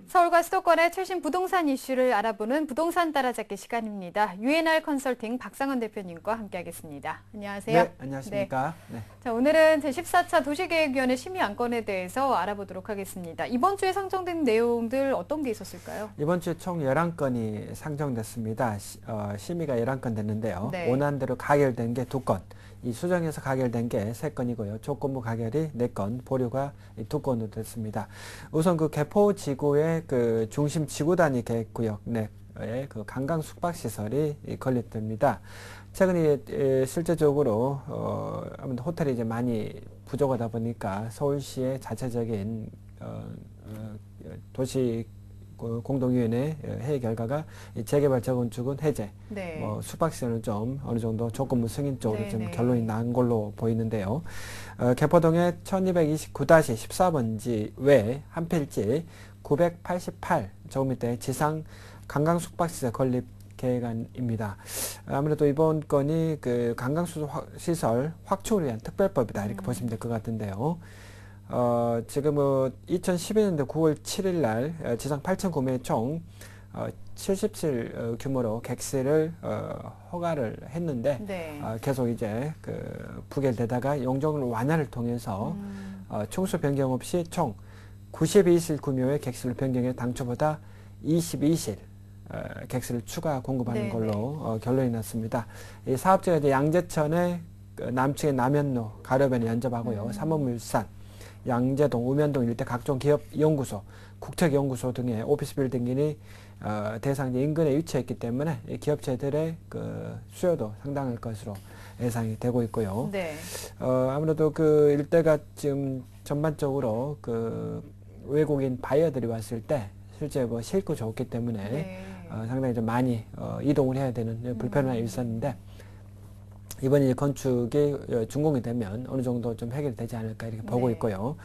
서울과 수도권의 최신 부동산 이슈를 알아보는 부동산 따라잡기 시간입니다. 유엔R 컨설팅 박상원 대표님과 함께하겠습니다. 안녕하세요. 네, 안녕하십니까. 네. 자, 오늘은 제14차 도시계획위원회 심의 안건에 대해서 알아보도록 하겠습니다. 이번 주에 상정된 내용들 어떤 게 있었을까요? 이번 주에 총 11건이 상정됐습니다. 심의가 11건 됐는데요. 네. 원안대로 가결된 게 2건, 이 수정해서 가결된 게 3건이고요. 조건부 가결이 4건, 보류가 2건으로 됐습니다. 우선 그 개포지구의 그 중심 지구 단위 계획구역 내에 그 관광 숙박시설이 건립됩니다. 최근에 실제적으로 아무래도 호텔이 이제 많이 부족하다 보니까 서울시의 자체적인 도시 공동위원회 회의 결과가 재개발 재건축은 해제, 네. 숙박시설은 좀 어느 정도 조건부 승인 쪽으로 네, 좀 네. 결론이 난 걸로 보이는데요. 개포동의 1229-14번지 외 한 필지 988 제곱미터의 지상 관광 숙박시설 건립 계획안입니다. 아무래도 이번 건이 그 관광시설 확충을 위한 특별법이다 이렇게 보시면 될 것 같은데요. 지금 2012년도 9월 7일 날 지상 8,009매의 총 77 규모로 객실을 허가를 했는데 네. 계속 이제 그 부결되다가 용적률 완화를 통해서 총수 변경 없이 총 92실 규모의 객실을 변경해 당초보다 22실 객실을 추가 공급하는 네네. 걸로 결론이 났습니다. 이 사업자가 이제 양재천의 남측의 남현로 가로변에 연접하고요. 삼원물산, 양재동, 우면동 일대 각종 기업 연구소, 국책 연구소 등의 오피스 빌딩이 대상 인근에 위치했기 때문에 기업체들의 그 수요도 상당할 것으로 예상이 되고 있고요. 네. 아무래도 그 일대가 지금 전반적으로 그 외국인 바이어들이 왔을 때 실제 싣고 좋기 때문에 네. 상당히 좀 많이 이동을 해야 되는 불편함이 있었는데 이번에 건축이 준공이 되면 어느 정도 좀 해결이 되지 않을까 이렇게 보고 네. 있고요.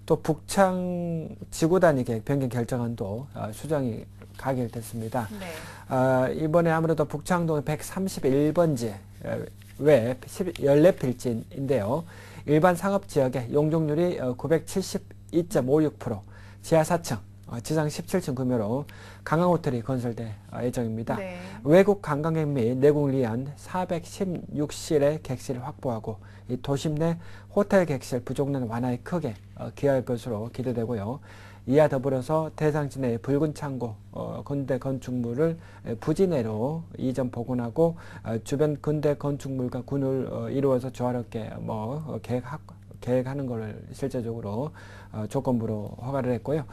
또 북창 지구 단위 계획 변경 결정안도 수정이 가결됐습니다. 네. 이번에 아무래도 북창동 131번지 외 14필지인데요. 일반 상업지역의 용적률이 972.56%, 지하 4층, 지상 17층 규모로 관광호텔이 건설될 예정입니다. 네. 외국 관광객 및 내국을 위한 416실의 객실을 확보하고 이 도심 내 호텔 객실 부족난 완화에 크게 기여할 것으로 기대되고요. 이와 더불어서 대상지 내 붉은 창고 근대 건축물을 부지 내로 이전 복원하고 주변 근대 건축물과 군을 이루어서 조화롭게 계획하는 것을 실제적으로 조건부로 허가를 했고요.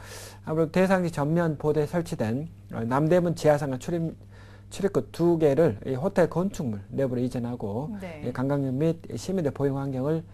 아무래도 대상지 전면 보도에 설치된 남대문 지하상가 출입구 2개를 호텔 건축물 내부로 이전하고 네. 관광객 및 시민의 보행 환경을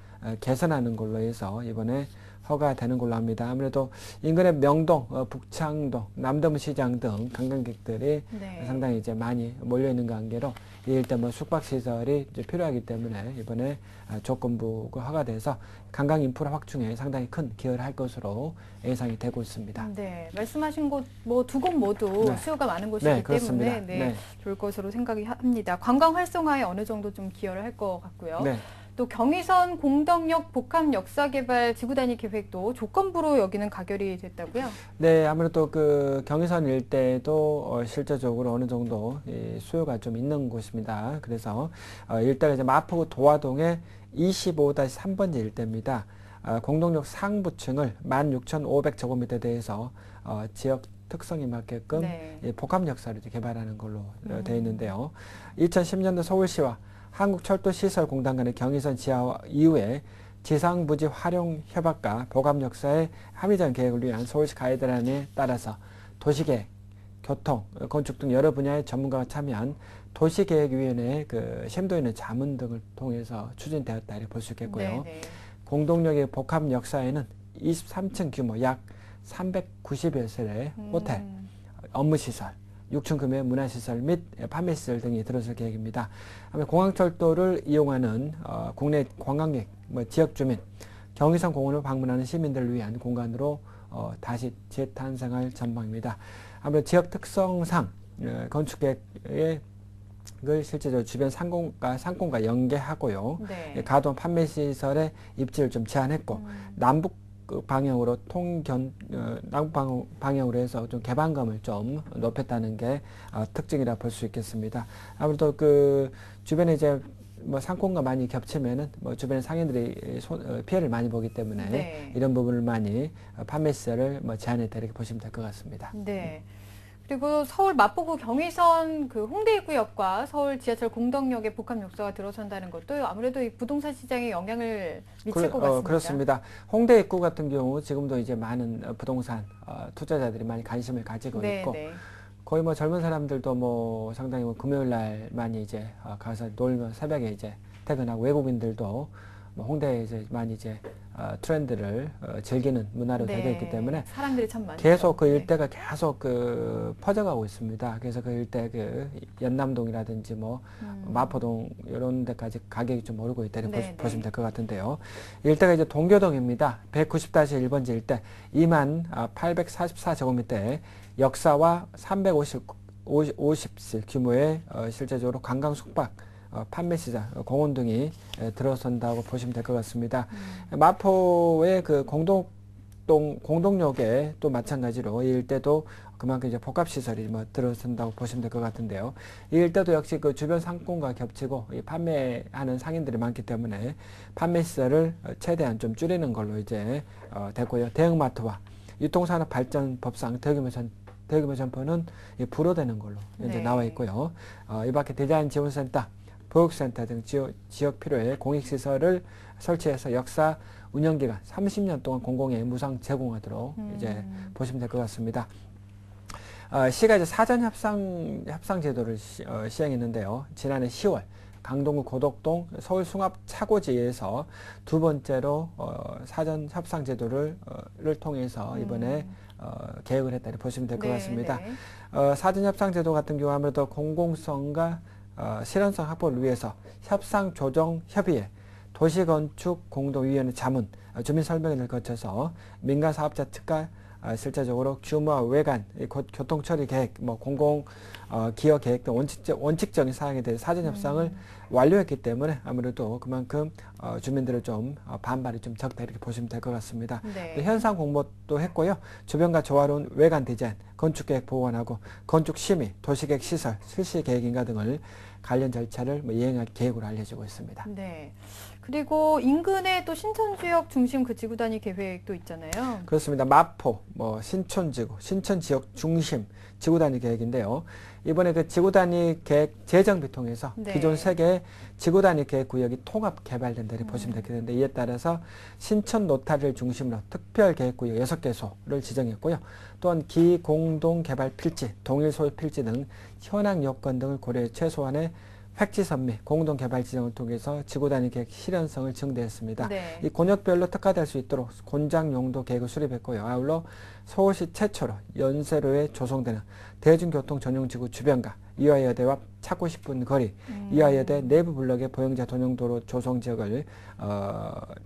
개선하는 걸로 해서 이번에 허가되는 걸로 합니다. 아무래도 인근의 명동, 북창동, 남대문 시장 등 관광객들이 네. 상당히 이제 많이 몰려 있는 관계로 일단 숙박시설이 이제 필요하기 때문에 이번에 조건부가 허가돼서 관광 인프라 확충에 상당히 큰 기여를 할 것으로 예상이 되고 있습니다. 네, 말씀하신 곳 뭐 두 곳 모두 네. 수요가 많은 곳이기 네, 때문에 그렇습니다. 네. 좋을 것으로 생각이 합니다. 관광 활성화에 어느 정도 좀 기여를 할 것 같고요. 네. 또 경의선 공덕역 복합 역사개발 지구 단위 계획도 조건부로 여기는 가결이 됐다고요? 네, 아무래도 그 경의선 일대도 실제적으로 어느 정도 수요가 좀 있는 곳입니다. 그래서 일대가 이제 마포구 도화동의 25-3번지 일대입니다. 공동역 상부층을 16,500제곱미터에 대해서 지역 특성에 맞게끔 네. 복합 역사를 개발하는 걸로 되어 있는데요. 2010년도 서울시와 한국철도시설공단 간의 경의선 지하 이후에 지상부지 활용 협약과 복합 역사의 합의적 계획을 위한 서울시 가이드라인에 따라서 도시계획, 교통, 건축 등 여러 분야의 전문가가 참여한 도시계획위원회의 그 심도 있는 자문 등을 통해서 추진되었다 이렇게 볼 수 있겠고요. 네, 네. 공동역의 복합 역사에는 23층 규모 약 390여 세의 호텔, 업무시설, 6층 규모의 문화시설 및 판매시설 등이 들어설 계획입니다. 공항철도를 이용하는 국내 관광객, 지역 주민, 경의선 공원을 방문하는 시민들을 위한 공간으로 다시 재탄생할 전망입니다. 아무래도 지역 특성상 건축계획의 실제적으로 주변 상공과 연계하고요. 네. 가동 판매시설의 입지를 좀 제한했고 남북 방향으로 남북 방향으로 해서 좀 개방감을 좀 높였다는 게 특징이라 볼 수 있겠습니다. 아무래도 그 주변에 이제 뭐 상권과 많이 겹치면은 뭐 주변 상인들이 피해를 많이 보기 때문에 네. 이런 부분을 많이 판매 시세를 뭐 제한했다 이렇게 보시면 될 것 같습니다. 네. 그리고 서울 마포구 경의선 그 홍대 입구역과 서울 지하철 공덕역에 복합 역사가 들어선다는 것도 아무래도 이 부동산 시장에 영향을 미칠 것 같습니다. 그렇습니다. 홍대 입구 같은 경우 지금도 이제 많은 부동산 투자자들이 많이 관심을 가지고 네, 있고 네. 거의 뭐 젊은 사람들도 뭐 상당히 뭐 금요일 날 많이 이제 가서 놀면 새벽에 이제 퇴근하고 외국인들도 뭐 홍대에 이제 많이 이제 트렌드를 즐기는 문화로 되어 있기 때문에 사람들이 참 많죠. 계속 그 네. 일대가 계속 그 퍼져가고 있습니다. 그래서 그 일대 그 연남동이라든지 뭐 마포동 이런 데까지 가격이 좀 오르고 있다 이렇게 보시면 될 것 같은데요. 일대가 이제 동교동입니다. 190-1번지 일대 2844제곱미터에 역사와 350실 규모의 실제적으로 관광 숙박 판매 시장, 공원 등이 들어선다고 보시면 될 것 같습니다. 마포의 그 공동역에 또 마찬가지로 이 일대도 그만큼 이제 복합시설이 뭐 들어선다고 보시면 될 것 같은데요. 이 일대도 역시 그 주변 상권과 겹치고 이 판매하는 상인들이 많기 때문에 판매 시설을 최대한 좀 줄이는 걸로 이제 됐고요. 대형마트와 유통산업발전법상 대규모 점포는 불허되는 걸로 현재 나와 있고요. 이 밖에 디자인 지원센터, 보육센터 등 지역 필요의 공익시설을 설치해서 역사 운영기간 30년 동안 공공에 무상 제공하도록 이제 보시면 될 것 같습니다. 시가 이제 사전 협상 제도를 시행했는데요. 지난해 10월 강동구 고덕동 서울 숭합 차고지에서 두 번째로 사전 협상 제도를 통해서 이번에 계획을 했다 보시면 될 것 같습니다. 사전 협상 제도 같은 경우 아무래도 공공성과 실현성 확보를 위해서 협상조정협의회, 도시건축공동위원회 자문, 주민설명회를 거쳐서 민간사업자 측과 실제적으로 규모와 외관, 교통처리 계획, 뭐 기여 계획 등 원칙적인 사항에 대해 사전 협상을 완료했기 때문에 아무래도 그만큼 주민들의 좀 반발이 좀 적다 이렇게 보시면 될 것 같습니다. 현상 공모도 했고요. 주변과 조화로운 외관 디자인, 건축계획 보완하고 건축 심의, 도시계획 시설, 실시 계획 인가 등을 관련 절차를 이행할 계획으로 알려지고 있습니다. 네. 그리고 인근에 또 신천지역 중심 그 지구 단위 계획도 있잖아요. 그렇습니다. 마포, 신촌지구, 신천지역 중심 지구 단위 계획인데요. 이번에 그 지구 단위 계획 재정비 통해서 기존 3개의 지구 단위 계획 구역이 통합 개발된다 이렇게 보시면 되겠는데 이에 따라서 신천 노타리를 중심으로 특별 계획 구역 6개소를 지정했고요. 또한 기공동 개발 필지, 동일 소유 필지 등 현황 여건 등을 고려해 최소한의 획지선 및 공동개발 지정을 통해서 지구 단위 계획 실현성을 증대했습니다. 이 곤역별로 특화될 수 있도록 곤장 용도 계획을 수립했고요. 아울러 서울시 최초로 연세로에 조성되는 대중교통 전용 지구 주변과 이화여대와 찾고 싶은 거리, 이화여대 내부 블록의 보행자 전용도로 조성 지역을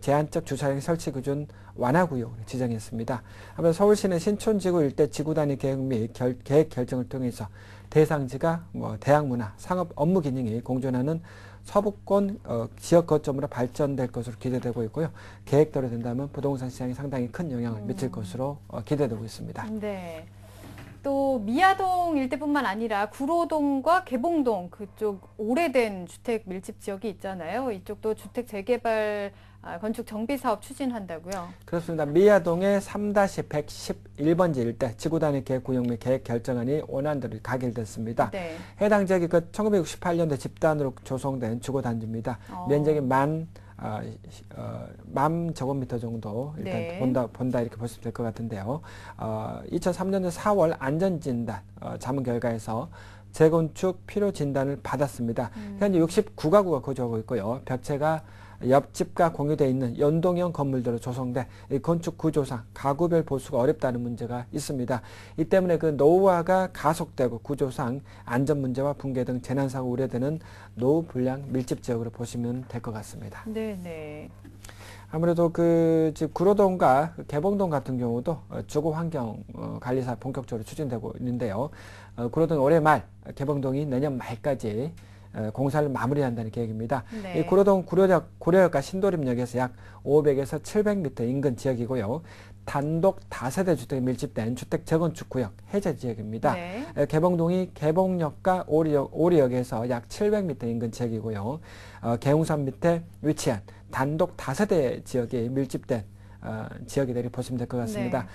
제한적 주차장 설치 기준 완화 구역으로 지정했습니다. 아무래도 서울시는 신촌지구 일대 지구 단위 계획 및 계획 결정을 통해서 대상지가 대학문화, 상업 업무 기능이 공존하는 서부권 지역 거점으로 발전될 것으로 기대되고 있고요. 계획대로 된다면 부동산 시장에 상당히 큰 영향을 미칠 것으로 기대되고 있습니다. 네. 또 미아동 일대뿐만 아니라 구로동과 개봉동 그쪽 오래된 주택 밀집 지역이 있잖아요. 이쪽도 주택 재개발 건축 정비 사업 추진한다고요? 그렇습니다. 미아동의 3-111번지 일대 지구 단위 계획 구역 및 계획 결정안이 원안대로 가결됐습니다. 해당 지역이 그 1968년도 집단으로 조성된 주거 단지입니다. 면적이 만 제곱미터 정도 일단 본다 이렇게 보시면 될 것 같은데요. 2003년 4월 안전진단 자문 결과에서 재건축 필요 진단을 받았습니다. 현재 69가구가 거주하고 있고요. 벽체가 옆집과 공유되어 있는 연동형 건물들로 조성돼 이 건축 구조상 가구별 보수가 어렵다는 문제가 있습니다. 이 때문에 그 노후화가 가속되고 구조상 안전 문제와 붕괴 등 재난사고 우려되는 노후 불량 밀집 지역으로 보시면 될 것 같습니다. 네네. 아무래도 지금 구로동과 개봉동 같은 경우도 주거 환경 관리사 본격적으로 추진되고 있는데요. 구로동 올해 말, 개봉동이 내년 말까지 공사를 마무리한다는 계획입니다. 네. 이 구로동 고려역과 신도림역에서 약 500에서 700m 인근 지역이고요. 단독 다세대 주택이 밀집된 주택 재건축 구역 해제 지역입니다. 네. 개봉동이 개봉역과 오리역에서 약 700m 인근 지역이고요. 계웅산 밑에 위치한 단독 다세대 지역이 밀집된 지역이라고 보시면 될 것 같습니다.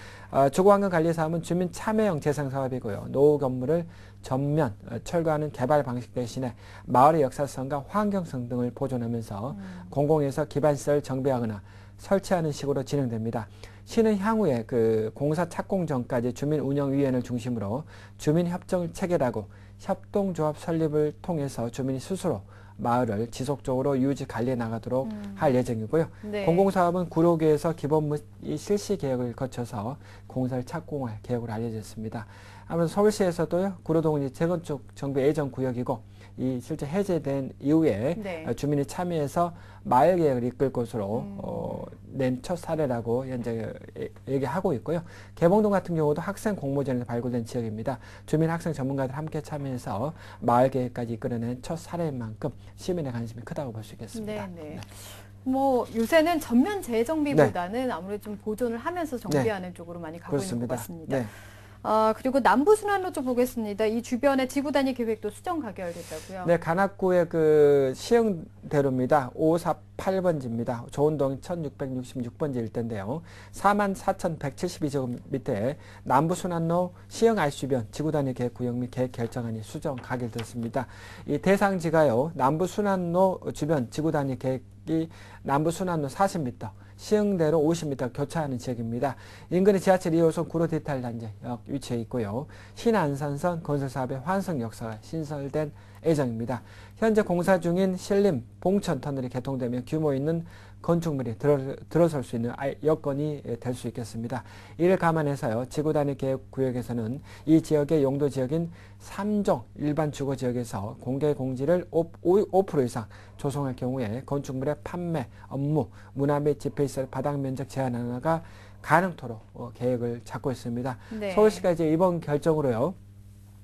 주거환경관리사업은 주민 참여형 재생사업이고요. 노후 건물을 전면 철거하는 개발 방식 대신에 마을의 역사성과 환경성 등을 보존하면서 공공에서 기반시설 정비하거나 설치하는 식으로 진행됩니다. 시는 향후에 그 공사 착공 전까지 주민운영위원회를 중심으로 주민협정을 체결하고 협동조합 설립을 통해서 주민이 스스로 마을을 지속적으로 유지 관리해 나가도록 할 예정이고요. 네. 공공사업은 구로구에서 기본 및 실시 계획을 거쳐서 공사를 착공할 계획으로 알려져 있습니다. 아무래도 서울시에서도요, 구로동은 재건축 정비 예정 구역이고 이 실제 해제된 이후에 네. 주민이 참여해서 마을 계획을 이끌 것으로 낸 첫 사례라고 현재 얘기하고 있고요. 개봉동 같은 경우도 학생 공모전에서 발굴된 지역입니다. 주민 학생 전문가들 함께 참여해서 마을 계획까지 이끌어낸 첫 사례인 만큼 시민의 관심이 크다고 볼 수 있겠습니다. 네, 네. 뭐 요새는 전면 재정비보다는 아무래도 좀 보존을 하면서 정비하는 쪽으로 많이 가고 있는 것 같습니다. 네. 그리고 남부순환로 좀 보겠습니다. 이 주변에 지구 단위 계획도 수정 가결됐다고요? 네, 관악구의 그 시흥대로입니다. 548번지입니다. 조은동 1666번지 일대인데요. 44,172제곱미터의 남부순환로 시흥 IC 주변 지구 단위 계획 구역 및 계획 결정안이 수정 가결됐습니다. 이 대상지가요, 남부순환로 주변 지구 단위 계획이 남부순환로 40m, 시흥대로 50m 교차하는 지역입니다. 인근의 지하철 2호선 구로 디지털 단지역 위치해 있고요. 신안산선 건설사업의 환승 역사가 신설된 예정입니다. 현재 공사 중인 신림 봉천 터널이 개통되면 규모 있는 건축물이 들어설 수 있는 여건이 될 수 있겠습니다. 이를 감안해서요, 지구 단위 계획 구역에서는 이 지역의 용도 지역인 3종 일반 주거 지역에서 공개 공지를 5% 이상 조성할 경우에 건축물의 판매, 업무, 문화 및 집회시설 바닥 면적 제한 하나가 가능토록 계획을 잡고 있습니다. 네. 서울시가 이제 이번 결정으로요,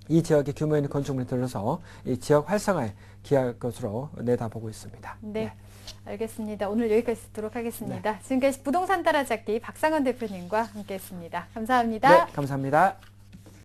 이 지역의 규모 있는 건축물이 들어서 이 지역 활성화에 기여할 것으로 내다보고 있습니다. 네. 알겠습니다. 오늘 여기까지 듣도록 하겠습니다. 지금까지 부동산 따라잡기 박상원 대표님과 함께했습니다. 감사합니다. 네, 감사합니다.